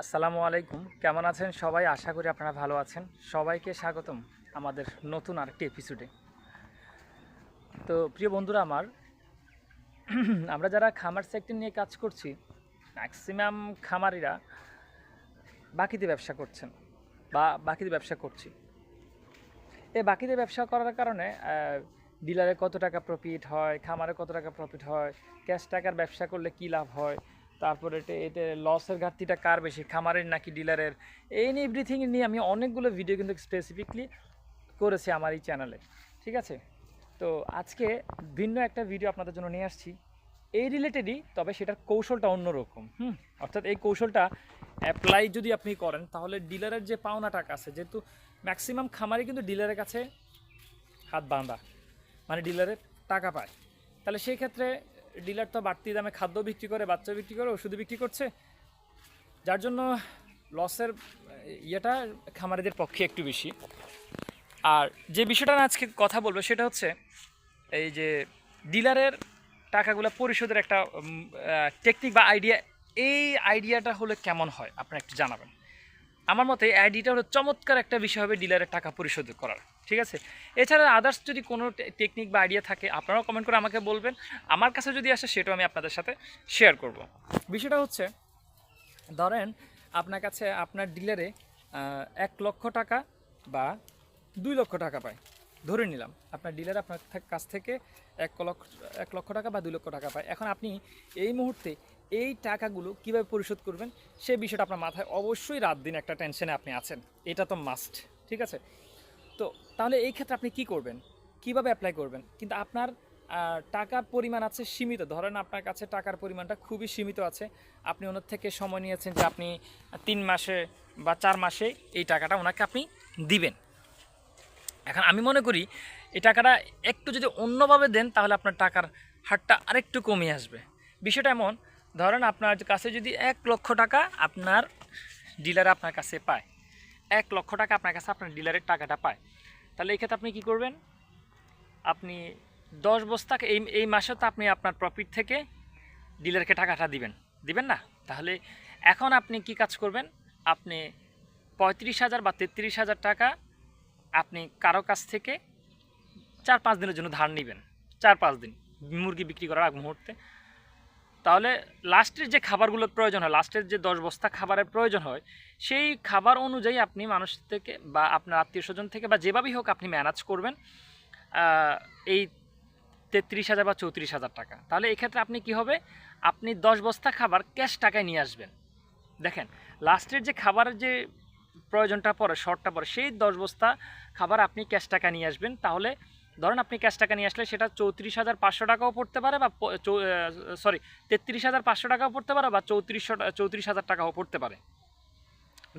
আসসালামু আলাইকুম, কেমন আছেন সবাই? আশা করি আপনারা ভালো আছেন। সবাইকে স্বাগতম আমাদের নতুন আরেকটি এপিসোডে। তো প্রিয় বন্ধুরা আমার, আমরা যারা খামার সেক্টর নিয়ে কাজ করছি, ম্যাক্সিমাম খামারিরা বাকিতে ব্যবসা করছেন বা বাকিতে ব্যবসা করছি। এই বাকিতে ব্যবসা করার কারণে ডিলারে কত টাকা প্রফিট হয়, খামারে কত টাকা প্রফিট হয়, ক্যাশ টাকার ব্যবসা করলে কী লাভ হয়, তারপরে এতে লসের ঘাটতিটা কার বেশি, খামারের নাকি ডিলারের, এই নিয়ে এভরিথিং নিয়ে আমি অনেকগুলো ভিডিও কিন্তু স্পেসিফিকলি করেছি আমার এই চ্যানেলে। ঠিক আছে, তো আজকে ভিন্ন একটা ভিডিও আপনাদের জন্য নিয়ে আসছি এই রিলেটেডই, তবে সেটার কৌশলটা অন্যরকম। অর্থাৎ এই কৌশলটা অ্যাপ্লাই যদি আপনি করেন তাহলে ডিলারের যে পাওনা টাকা আছে, যেহেতু ম্যাক্সিমাম খামারে কিন্তু ডিলারের কাছে হাত বাঁধা, মানে ডিলারের টাকা পায়, তাহলে সেই ক্ষেত্রে ডিলার তো বাড়তি দামে খাদ্য বিক্রি করে, বাচ্চা বিক্রি করে, ওষুধ বিক্রি করছে, যার জন্য লসের ইয়েটা খামারিদের পক্ষে একটু বেশি। আর যে বিষয়টা আজকে কথা বলবো সেটা হচ্ছে এই যে ডিলারের টাকাগুলো পরিশোধের একটা টেকনিক বা আইডিয়া। এই আইডিয়াটা হলে কেমন হয় আপনারা একটু জানাবেন। আমার মতে আইডিয়াটা হলো চমৎকার একটা বিষয় হবে ডিলারের টাকা পরিশোধ করার। ঠিক আছে, এছাড়া আদার্স যদি কোনো টেকনিক বা আইডিয়া থাকে আপনারাও কমেন্ট করে আমাকে বলবেন। আমার কাছে যদি আসে সেটাও আমি আপনাদের সাথে শেয়ার করব। বিষয়টা হচ্ছে, ধরেন আপনার কাছে আপনার ডিলারে 1 লক্ষ টাকা বা 2 লক্ষ টাকা পায়, ধরে নিলাম আপনার ডিলার আপনার কাছ থেকে 1 লক্ষ টাকা বা 2 লক্ষ টাকা পায়। এখন আপনি এই মুহূর্তে এই টাকাগুলো কীভাবে পরিশোধ করবেন সেই বিষয়টা আপনার মাথায় অবশ্যই রাত দিন একটা টেনশনে আপনি আছেন, এটা তো মাস্ট। ঠিক আছে, তো তাহলে এই ক্ষেত্রে আপনি কি করবেন, কিভাবে অ্যাপ্লাই করবেন? কিন্তু আপনার টাকার পরিমাণ আছে সীমিত, ধরেন আপনার কাছে টাকার পরিমাণটা খুবই সীমিত আছে, আপনি ওনার থেকে সময় নিয়েছেন যে আপনি 3 মাসে বা 4 মাসে এই টাকাটা ওনাকে আপনি দিবেন। এখন আমি মনে করি এই টাকাটা একটু যদি অন্যভাবে দেন তাহলে আপনার টাকার হারটা আরেকটু কমে আসবে। বিষয়টা এমন, ধরেন আপনার কাছে যদি 1 লক্ষ টাকা আপনার ডিলার আপনার কাছে পায়, 1 লক্ষ টাকা আপনার কাছে আপনার ডিলারের টাকাটা পায়, তাহলে এই ক্ষেত্রে আপনি কী করবেন? আপনি 10 বস্তা এই মাসে তো আপনি আপনার প্রফিট থেকে ডিলারকে টাকাটা দিবেন না? তাহলে এখন আপনি কি কাজ করবেন? আপনি 35,000 বা 33,000 টাকা আপনি কারো কাছ থেকে 4-5 দিনের জন্য ধার নেবেন। 4-5 দিন মুরগি বিক্রি করার আগ মুহূর্তে। তাহলে লাস্টের যে খাবারগুলোর প্রয়োজন হয়, লাস্টের যে 10 বস্তা খাবারের প্রয়োজন হয়, সেই খাবার অনুযায়ী আপনি মানুষ থেকে বা আপনার আত্মীয় স্বজন থেকে বা যেভাবেই হোক আপনি ম্যানেজ করবেন এই 33,000 বা 34,000 টাকা। তাহলে এক্ষেত্রে আপনি কি হবে, আপনি 10 বস্তা খাবার ক্যাশ টাকায় নিয়ে আসবেন। দেখেন, লাস্টের যে খাবারের যে প্রয়োজনটা পড়ে, শর্টটা পড়ে, সেই 10 বস্তা খাবার আপনি ক্যাশ টাকা নিয়ে আসবেন। তাহলে ধরেন আপনি ক্যাশ টাকা নিয়ে আসলে সেটা 34,500 টাকাও পড়তে পারে বা 33,500 টাকাও পড়তে পারে বা 34,000 টাকাও পড়তে পারে।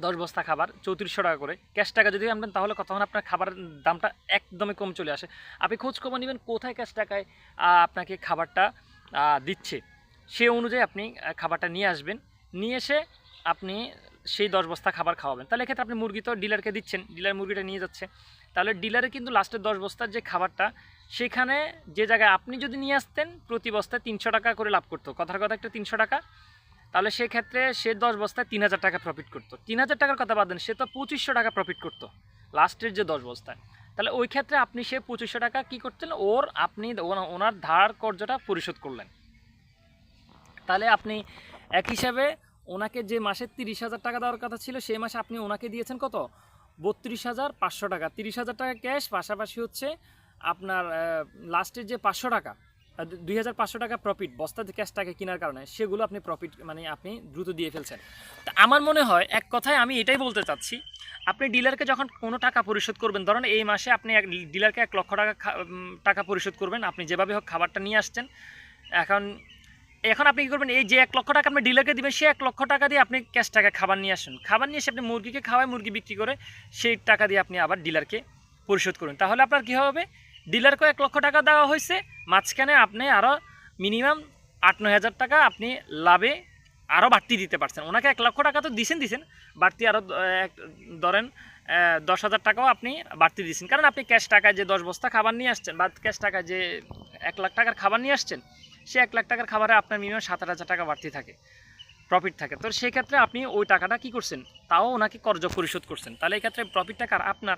10 বস্তা খাবার 3400 টাকা করে ক্যাশ টাকা যদি আনবেন তাহলে তখন আপনার খাবারের দামটা একদমই কম চলে আসে। আপনি খোঁজ খবর নেবেন কোথায় ক্যাশ টাকায় আপনাকে খাবারটা দিচ্ছে, সে অনুযায়ী আপনি খাবারটা নিয়ে আসবেন। নিয়ে এসে আপনি সেই 10 বস্তা খাবার খাওয়াবেন। তাহলে এক্ষেত্রে আপনি মুরগি তো ডিলারকে দিচ্ছেন, ডিলার মুরগিটা নিয়ে যাচ্ছে। তাহলে ডিলারে কিন্তু লাস্টের 10 বস্তার যে খাবারটা, সেখানে যে জায়গায় আপনি যদি নিয়ে আসতেন প্রতি বস্তায় 300 টাকা করে লাভ করতো, কথার কথা একটা 300 টাকা, তাহলে সেক্ষেত্রে সে 10 বস্তায় 3,000 টাকা প্রফিট করতো। 3,000 টাকার কথা বাদ দেন, সে তো 2500 টাকা প্রফিট করতো লাস্টের যে 10 বস্তায়। তাহলে ওই ক্ষেত্রে আপনি সে 2500 টাকা কী করতেন, আপনি ওনার ধার কর্জটা পরিশোধ করলেন। তাহলে আপনি এক হিসাবে ওনাকে যে মাসে 30,000 টাকা দেওয়ার কথা ছিল, সেই মাসে আপনি ওনাকে দিয়েছেন কত, 32,500 টাকা। 30,000 টাকা ক্যাশ, পাশাপাশি হচ্ছে আপনার লাস্টের যে 500 টাকা, 2,500 টাকা প্রফিট বস্তা ক্যাশ টাকা কেনার কারণে, সেগুলো আপনি প্রফিট মানে আপনি দ্রুত দিয়ে ফেলছেন। তা আমার মনে হয় এক কথায় আমি এটাই বলতে চাচ্ছি, আপনি ডিলারকে যখন কোনো টাকা পরিশোধ করবেন, ধরেন এই মাসে আপনি ডিলারকে 1 লক্ষ টাকা টাকা পরিশোধ করবেন, আপনি যেভাবে হোক খাবারটা নিয়ে আসছেন। এখন এখন আপনি কী করবেন, এই যে 1 লক্ষ টাকা আপনি ডিলারকে দিবেন, সেই 1 লক্ষ টাকা দিয়ে আপনি ক্যাশ টাকা খাবার নিয়ে আসুন। খাবার নিয়ে এসে আপনি মুরগিকে খাওয়ায়, মুরগি বিক্রি করে সেই টাকা দিয়ে আপনি আবার ডিলারকে পরিশোধ করুন। তাহলে আপনার কী হবে, ডিলারকেও 1 লক্ষ টাকা দেওয়া হয়েছে, মাঝখানে আপনি আরও মিনিমাম 8-9 হাজার টাকা আপনি লাভে আরও বাড়তি দিতে পারছেন। ওনাকে 1 লক্ষ টাকা তো দিছেন, বাড়তি আরও ধরেন 10,000 টাকাও আপনি বাড়তি দিচ্ছেন, কারণ আপনি ক্যাশ টাকায় যে 10 বস্তা খাবার নিয়ে আসছেন বা ক্যাশ টাকায় যে 1 লাখ টাকার খাবার নিয়ে আসছেন, সে 1 লাখ টাকার খাবারে আপনার মিনিমাম 7-8 হাজার টাকা বাড়তি থাকে। প্রফিট থাকে, তো সেই ক্ষেত্রে আপনি ওই টাকাটা কি করছেন, তাও ওনাকে কর্জ পরিশোধ করছেন, তাহলে এই ক্ষেত্রে প্রফিটটা কার? আপনার।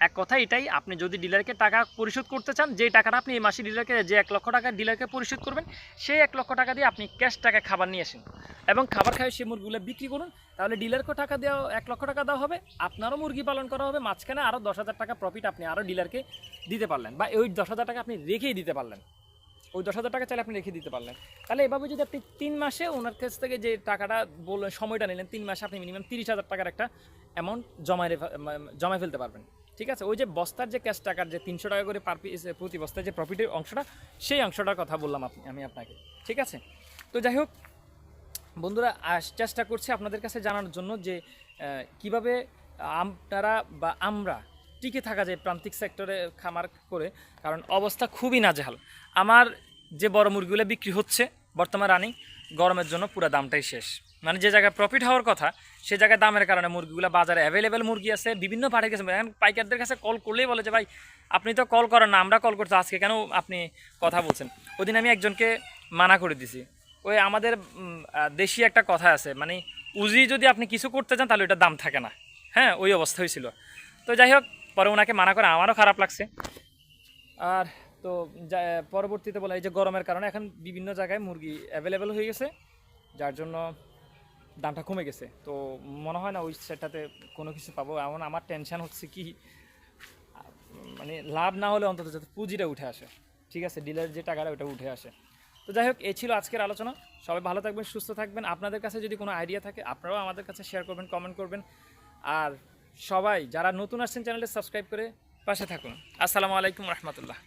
এক কথা এটাই, আপনি যদি ডিলারকে টাকা পরিশোধ করতে চান, যে টাকাটা আপনি এই মাসে ডিলারকে, যে 1 লক্ষ টাকা ডিলারকে পরিশোধ করবেন, সেই 1 লক্ষ টাকা দিয়ে আপনি ক্যাশ টাকায় খাবার নিয়ে আসেন এবং খাবার খাইয়ে সেই মুরগিগুলো বিক্রি করুন। তাহলে ডিলারকেও টাকা দেওয়া, 1 লক্ষ টাকা দেওয়া হবে, আপনারও মুরগি পালন করা হবে, মাঝখানে আরও 10,000 টাকা প্রফিট আপনি আরও ডিলারকে দিতে পারলেন, বা ওই 10,000 টাকা আপনি রেখেই দিতে পারলেন, ওই 10,000 টাকা চাইলে আপনি রেখে দিতে পারলেন। তাহলে এভাবে যদি আপনি 3 মাসে ওনার কাছ থেকে যে টাকাটা বললেন, সময়টা নিলেন, 3 মাসে আপনি মিনিমাম 30,000 টাকার একটা অ্যামাউন্ট জমায় ফেলতে পারবেন। ঠিক আছে, ওই যে বস্তার যে ক্যাশ টাকার যে 300 টাকা করে পার পিস প্রতি বস্তায় যে প্রফিটের অংশটা, সেই অংশটার কথা বললাম আমি আপনাকে। ঠিক আছে, তো যাই হোক বন্ধুরা, চেষ্টা করছি আপনাদের কাছে জানানোর জন্য যে কিভাবে আপনারা বা আমরা টিকে থাকা যায় প্রান্তিক সেক্টরে খামার করে, কারণ অবস্থা খুবই নাজেহাল। আমার যে বড় মুরগিগুলো বিক্রি হচ্ছে বর্তমান রানিং, গরমের জন্য পুরো দামটাই শেষ, মানে যে জায়গায় প্রফিট হওয়ার কথা সে জায়গায় দামের কারণে মুরগিগুলো বাজারে অ্যাভেলেবেল মুরগি আছে, বিভিন্ন পাড়ের কাছে, এখন পাইকারদের কাছে কল করলেই বলে যে ভাই আপনি তো কল করেন না, আমরা কল করতে, আজকে কেন আপনি কথা বলছেন। ওদিন আমি একজনকে মানা করে দিছি, ওই আমাদের দেশি একটা কথা আছে, মানে উজি যদি আপনি কিছু করতে চান তাহলে ওটার দাম থাকে না, হ্যাঁ ওই অবস্থা হয়েছিল। তো যাই হোক, পরে ওনাকে মানা করে আমারও খারাপ লাগছে। আর তো পরবর্তীতে বলা, এই যে গরমের কারণে এখন বিভিন্ন জায়গায় মুরগি অ্যাভেলেবেল হয়ে গেছে, যার জন্য দামটা কমে গেছে। তো মনে হয় না ওই সেটটাতে কোনো কিছু পাবো, এমন আমার টেনশন হচ্ছে কি, মানে লাভ না হলে অন্তত যাতে পুঁজিটা উঠে আসে। ঠিক আছে, ডিলার যে টাকাটা ওটা উঠে আসে। তো যাই হোক, এই ছিল আজকের আলোচনা। সবাই ভালো থাকবেন, সুস্থ থাকবেন। আপনাদের কাছে যদি কোনো আইডিয়া থাকে আপনারাও আমাদের কাছে শেয়ার করবেন, কমেন্ট করবেন। আর সবাই যারা নতুন আসছেন চ্যানেলটা সাবস্ক্রাইব করে পাশে থাকুন। আসসালামু আলাইকুম রহমতুল্লাহ।